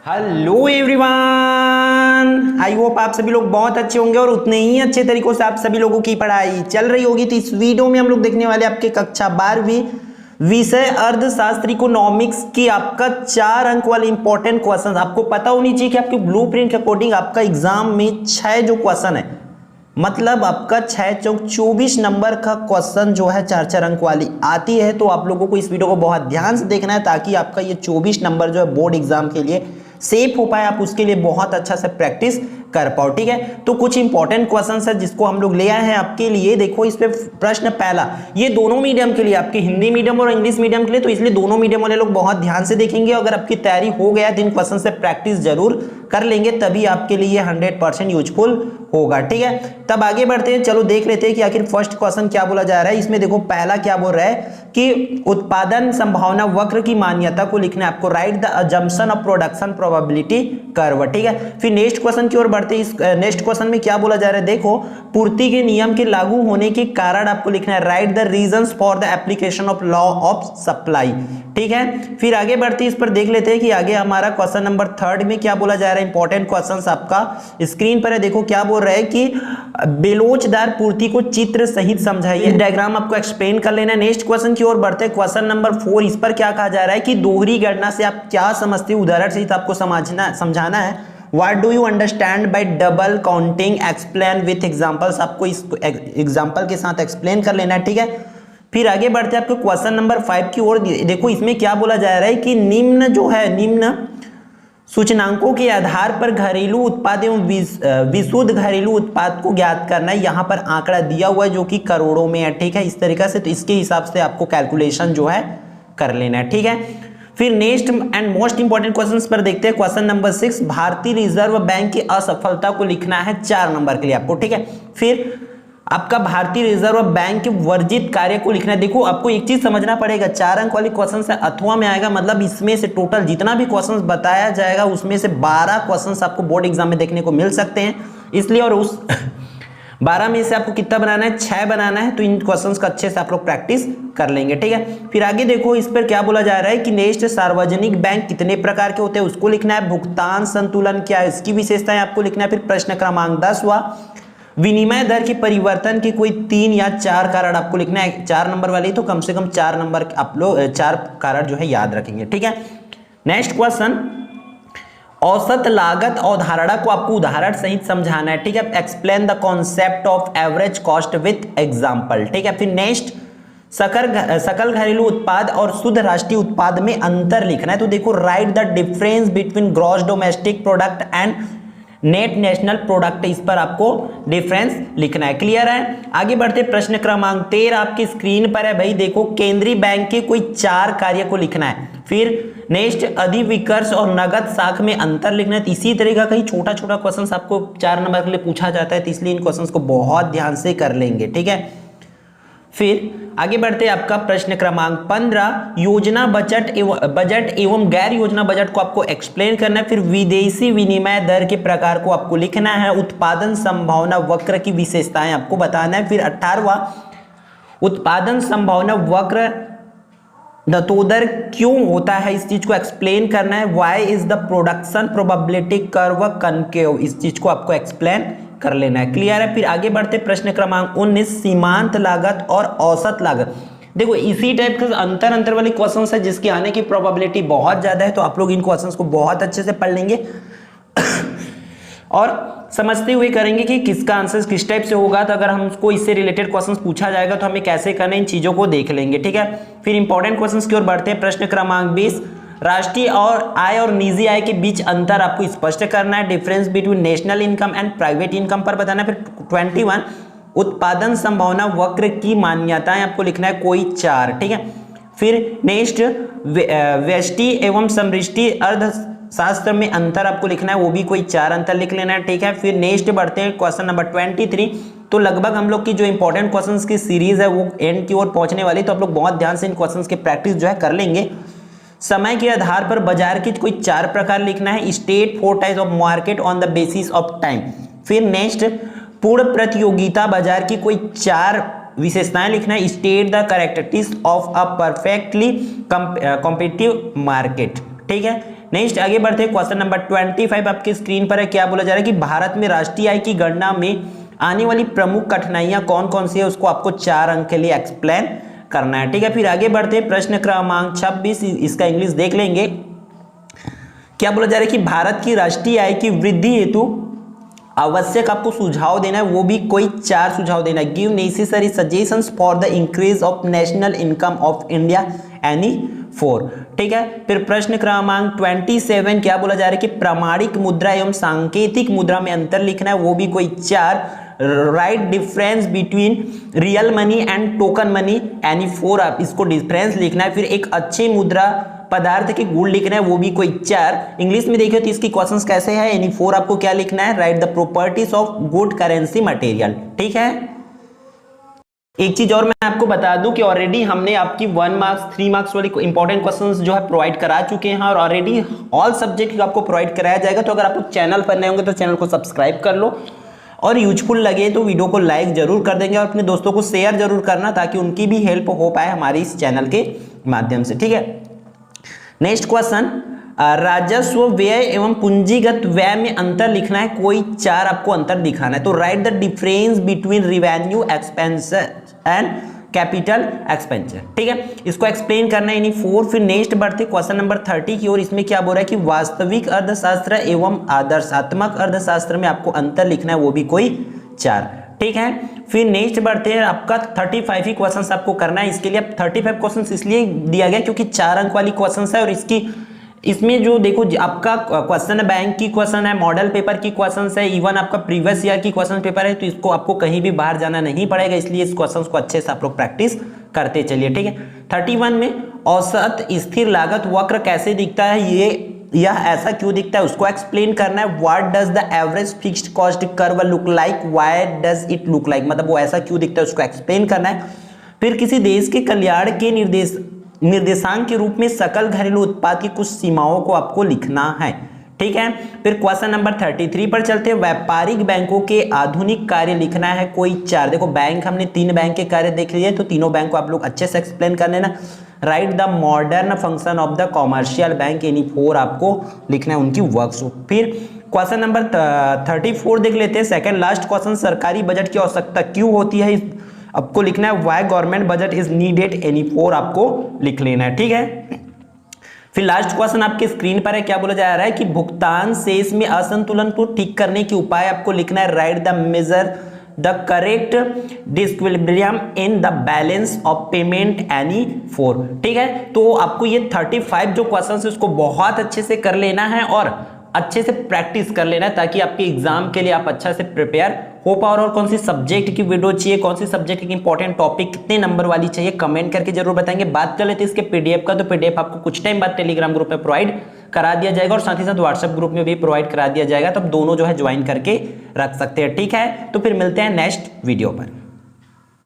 Hello everyone, I hope आप सभी लोग बहुत अच्छे होंगे और उतने ही अच्छे तरीकों से आप सभी लोगों की पढ़ाई चल रही होगी। तो इस वीडियो में हम लोग देखने वाले आपके कक्षा 12वीं विषय अर्थशास्त्र इकोनॉमिक्स की आपका 4 अंक वाले इंपॉर्टेंट क्वेश्चन। आपको पता होनी चाहिए कि आपके ब्लूप्रिंट के अकॉर्डिंग आपका एग्जाम में 6 जो क्वेश्चन है, मतलब आपका 6 चौक 24 नंबर का क्वेश्चन जो है 4 अंक वाली आती है। तो आप लोगों को इस वीडियो को बहुत ध्यान से देखना है ताकि आपका ये 24 नंबर जो है बोर्ड एग्जाम के लिए सेफ हो पाए, आप उसके लिए बहुत अच्छा से प्रैक्टिस कर पाओ। ठीक है, तो कुछ इंपॉर्टेंट क्वेश्चन है जिसको हम लोग ले आए हैं आपके लिए। देखो इस पे प्रश्न पहला, ये दोनों मीडियम के लिए, आपके हिंदी मीडियम और इंग्लिश मीडियम के लिए, तो इसलिए दोनों मीडियम वाले लोग बहुत ध्यान से देखेंगे। अगर आपकी तैयारी हो गया तो इन क्वेश्चन से प्रैक्टिस जरूर कर लेंगे, तभी आपके लिए 100% यूजफुल होगा। ठीक है, तब आगे बढ़ते हैं। चलो देख लेते हैं कि आखिर फर्स्ट क्वेश्चन क्या बोला जा रहा है। इसमें देखो पहला क्या बोल रहा है कि उत्पादन संभावना वक्र की मान्यता को लिखना है आपको। Right the assumption of production probability curve. ठीक है, फिर नेक्स्ट क्वेश्चन की ओर बढ़ते हैं। इस नेक्स्ट क्वेश्चन में क्या बोला जा रहा है, देखो पूर्ति के नियम के लागू होने के कारण आपको लिखना है। Write the reasons for the application of law of supply. ठीक है, फिर आगे बढ़ते हैं, इस पर देख लेते हैं कि आगे हमारा क्वेश्चन नंबर 3 में क्या बोला जा रहा है। इंपॉर्टेंट क्वेश्चन आपका स्क्रीन पर है, देखो क्या बोल रहा है कि बेलोचदार पूर्ति को चित्र सहित समझाइए। डायग्राम आपको एक्सप्लेन कर लेना है। नेक्स्ट क्वेश्चन की ओर बढ़ते हैं, क्वेश्चन नंबर 4। इस पर क्या कहा जा रहा है कि दोहरी गणना से आप क्या समझते हो, उदाहरण सहित आपको समझाना है। What do you understand by double counting? Explain with examples। आपको इस एग्जाम्पल के साथ एक्सप्लेन कर लेना है। ठीक है, फिर आगे बढ़ते हैं आपको क्वेश्चन नंबर 5 की ओर। देखो इसमें क्या बोला जा रहा है कि निम्न जो है, निम्न सूचनांकों के आधार पर घरेलू उत्पाद एवं विशुद्ध घरेलू उत्पाद को ज्ञात करना है। यहाँ पर आंकड़ा दिया हुआ है जो कि करोड़ों में है। ठीक है, इस तरीके से, तो इसके हिसाब से आपको कैलकुलेशन जो है कर लेना है। ठीक है, फिर next and most important questions पर देखते हैं। क्वेश्चन नंबर 6, भारतीय रिजर्व बैंक की असफलता को लिखना है 4 नंबर के लिए आपको। ठीक है, फिर आपका भारतीय रिजर्व बैंक के वर्जित कार्य को लिखना है। देखो आपको एक चीज समझना पड़ेगा, 4 अंक वाली क्वेश्चन से अथवा में आएगा, मतलब इसमें से टोटल जितना भी क्वेश्चन बताया जाएगा उसमें से 12 क्वेश्चन आपको बोर्ड एग्जाम में देखने को मिल सकते हैं, इसलिए। और उस 12 में से आपको कितना बनाना है, 6 बनाना है। तो इन क्वेश्चंस का अच्छे से आप लोग प्रैक्टिस कर लेंगे। ठीक है, फिर आगे देखो इस पर क्या बोला जा रहा है कि नेक्स्ट, सार्वजनिक बैंक कितने प्रकार के होते हैं उसको लिखना है। भुगतान संतुलन क्या है, इसकी विशेषताएं आपको लिखना है। फिर प्रश्न क्रमांक 10वां, विनिमय दर के परिवर्तन के कोई 3 या 4 कारण आपको लिखना है। 4 नंबर वाली तो कम से कम 4 नंबर आप लोग 4 कारण जो है याद रखेंगे। ठीक है, नेक्स्ट क्वेश्चन, औसत लागत अवधारणा को आपको उदाहरण सहित समझाना है। ठीक है, explain the concept of average cost with example. ठीक है, फिर नेक्स्ट, सकल घरेलू उत्पाद और शुद्ध राष्ट्रीय उत्पाद में अंतर लिखना है। तो देखो right the difference between gross domestic product and net national product, इस पर आपको डिफरेंस लिखना है। क्लियर है, आगे बढ़ते प्रश्न क्रमांक 13 आपकी स्क्रीन पर है भाई। देखो केंद्रीय बैंक के कोई 4 कार्य को लिखना है। फिर नेक्स्ट, अधिविकर्ष और नगद साख में अंतर लिखना है। इसी तरीका का ही छोटा छोटा क्वेश्चन आपको 4 नंबर के लिए पूछा जाता है, तो इसलिए इन क्वेश्चन को बहुत ध्यान से कर लेंगे। ठीक है, फिर आगे बढ़ते आपका प्रश्न क्रमांक 15, योजना बजट एवं गैर योजना बजट को आपको एक्सप्लेन करना है। फिर विदेशी विनिमय दर के प्रकार को आपको लिखना है। उत्पादन संभावना वक्र की विशेषताएं आपको बताना है। फिर 18वां, उत्पादन संभावना वक्र दतोदर क्यों होता है, इस चीज को एक्सप्लेन करना है। Why is the production probability curve concave, इस चीज को आपको एक्सप्लेन कर लेना है। क्लियर है, फिर आगे बढ़ते प्रश्न क्रमांक 19, सीमांत लागत और औसत लागत। देखो इसी टाइप के अंतर वाले क्वेश्चन है जिसके आने की प्रोबेबिलिटी बहुत ज्यादा है, तो आप लोग इन क्वेश्चन को बहुत अच्छे से पढ़ लेंगे और समझते हुए करेंगे कि किसका आंसर किस टाइप से होगा। तो अगर हमको इससे रिलेटेड क्वेश्चंस पूछा जाएगा तो हमें कैसे करना है, इन चीजों को देख लेंगे। ठीक है, फिर इंपॉर्टेंट क्वेश्चंस की ओर बढ़ते हैं। प्रश्न क्रमांक 20, राष्ट्रीय और आय और निजी आय के बीच अंतर आपको स्पष्ट करना है। Difference between national income and private income पर बताना है। फिर 21, उत्पादन संभावना वक्र की मान्यताएं आपको लिखना है कोई 4। ठीक है, फिर नेक्स्ट, व्यष्टि एवं समृष्टि अर्थशास्त्र में अंतर आपको लिखना है, वो भी कोई 4 अंतर लिख लेना है। ठीक है, फिर नेक्स्ट बढ़ते हैं क्वेश्चन नंबर 23। तो लगभग हम लोग की जो इंपॉर्टेंट क्वेश्चंस की सीरीज है वो एंड की ओर पहुंचने वाली, तो आप लोग बहुत ध्यान से इन क्वेश्चंस की प्रैक्टिस जो है कर लेंगे। समय के आधार पर बाजार की कोई 4 प्रकार लिखना है। State 4 types of market on the basis of time. फिर नेक्स्ट, पूर्ण प्रतियोगिता बाजार की कोई 4 विशेषताएं लिखना है। State the characteristics of a perfectly competitive market. ठीक है, नेक्स्ट आगे बढ़ते हैं, क्वेश्चन नंबर 25 आपके स्क्रीन पर है। क्या बोला जा रहा है कि भारत में राष्ट्रीय आय की गणना में आने वाली प्रमुख कठिनाइयां कौन कौन सी है, उसको आपको 4 अंक के लिए एक्सप्लेन करना है। ठीक है, फिर आगे बढ़ते हैं, प्रश्न क्रमांक 26, इसका इंग्लिश देख लेंगे। क्या बोला जा रहा है कि भारत की राष्ट्रीय आय की वृद्धि हेतु आवश्यक आपको सुझाव देना है, वो भी कोई 4 सुझाव देना है। Give necessary suggestions for the increase of national income of India, any 4। ठीक है, फिर प्रश्न क्रमांक 27 क्या बोला जा रहा है कि प्रमाणिक मुद्रा एवं सांकेतिक मुद्रा में अंतर लिखना है, वो भी कोई 4। Right difference between real money and token money, any 4 आप इसको डिफरेंस लिखना है। फिर एक अच्छी मुद्रा पदार्थ के गुण लिखना है, वो भी कोई 4। इंग्लिश में देखिए तो इसकी क्वेश्चंस कैसे है, यानी 4 आपको क्या लिखना है, write the properties of good currency material. ठीक है, एक चीज और मैं आपको बता दूं कि ऑलरेडी हमने आपकी 1 मार्क्स 3 मार्क्स वाली इंपॉर्टेंट क्वेश्चंस जो है प्रोवाइड करा चुके हैं और ऑलरेडी ऑल सब्जेक्ट आपको प्रोवाइड कराया जाएगा। तो अगर आप लोग चैनल पर नए होंगे तो चैनल को सब्सक्राइब कर लो और यूजफुल लगे तो वीडियो को लाइक जरूर कर देंगे और अपने दोस्तों को शेयर जरूर करना ताकि उनकी भी हेल्प हो पाए हमारे इस चैनल के माध्यम से। ठीक है, नेक्स्ट क्वेश्चन, राजस्व व्यय एवं पूंजीगत व्यय में अंतर लिखना है, कोई 4 आपको अंतर दिखाना है। तो right the difference between revenue expenses and capital expenditure. ठीक है, इसको एक्सप्लेन करना है, यानी 4। फिर नेक्स्ट बढ़ते क्वेश्चन नंबर 30 की ओर। इसमें क्या बोल रहा है कि वास्तविक अर्थशास्त्र एवं आदर्शात्मक अर्थशास्त्र में आपको अंतर लिखना है, वो भी कोई 4। ठीक है, फिर नेक्स्ट बढ़ते हैं, आपका 35 ही क्वेश्चंस आपको करना है। इसके लिए 35 क्वेश्चंस इसलिए दिया गया क्योंकि 4 अंक वाली क्वेश्चंस है और इसमें जो देखो आपका क्वेश्चन है, बैंक की क्वेश्चन है, मॉडल पेपर की क्वेश्चंस है, इवन आपका प्रीवियस ईयर की क्वेश्चन पेपर है। तो इसको आपको कहीं भी बाहर जाना नहीं पड़ेगा, इसलिए इस क्वेश्चंस को अच्छे से आप लोग प्रैक्टिस करते चलिए। ठीक है, 31 में औसत स्थिर लागत वक्र कैसे दिखता है, यह ऐसा क्यों दिखता है, उसको एक्सप्लेन करना है। What does the average fixed cost curve look like, why does it look like, मतलब वो ऐसा क्यों दिखता है उसको एक्सप्लेन करना है। फिर किसी देश के कल्याण के निर्देशांक के रूप में सकल घरेलू उत्पाद की कुछ सीमाओं को आपको लिखना है। ठीक है, फिर क्वेश्चन नंबर 33 पर चलते हैं, व्यापारिक बैंकों के आधुनिक कार्य लिखना है, कोई 4। देखो बैंक हमने 3 बैंक के कार्य देख लिए, तो तीनों बैंक को आप लोग अच्छे से एक्सप्लेन कर लेना। Right the modern function of the commercial bank, यानी 4 आपको लिखना है उनकी वर्क्स। फिर क्वेश्चन नंबर 34 देख लेते हैं, सेकंड लास्ट क्वेश्चन, सरकारी बजट की आवश्यकता क्यों होती है, आपको लिखना है why government budget is needed, any 4 आपको लिख लेना है। ठीक है, फिर लास्ट क्वेश्चन आपके स्क्रीन पर है। क्या बोला जा रहा है कि भुगतान शेष में असंतुलन को ठीक करने के उपाय आपको लिखना है। Write the major the correct disequilibrium in the balance of payment, any 4। ठीक है, तो आपको ये 35 जो क्वेश्चन है उसको बहुत अच्छे से कर लेना है और अच्छे से प्रैक्टिस कर लेना है ताकि आपके एग्जाम के लिए आप अच्छा से प्रिपेयर हो पाओ। और कौन सी सब्जेक्ट की वीडियो चाहिए, कौन सी सब्जेक्ट की इंपॉर्टेंट टॉपिक कितने नंबर वाली चाहिए, कमेंट करके जरूर बताएंगे। बात कर लेते हैं इसके पीडीएफ का, तो पीडीएफ आपको कुछ टाइम बाद टेलीग्राम ग्रुप में प्रोवाइड करा दिया जाएगा और साथ ही साथ व्हाट्सएप ग्रुप में भी प्रोवाइड करा दिया जाएगा, तब दोनों जो है ज्वाइन करके रख सकते हैं। ठीक है, तो फिर मिलते हैं नेक्स्ट वीडियो पर।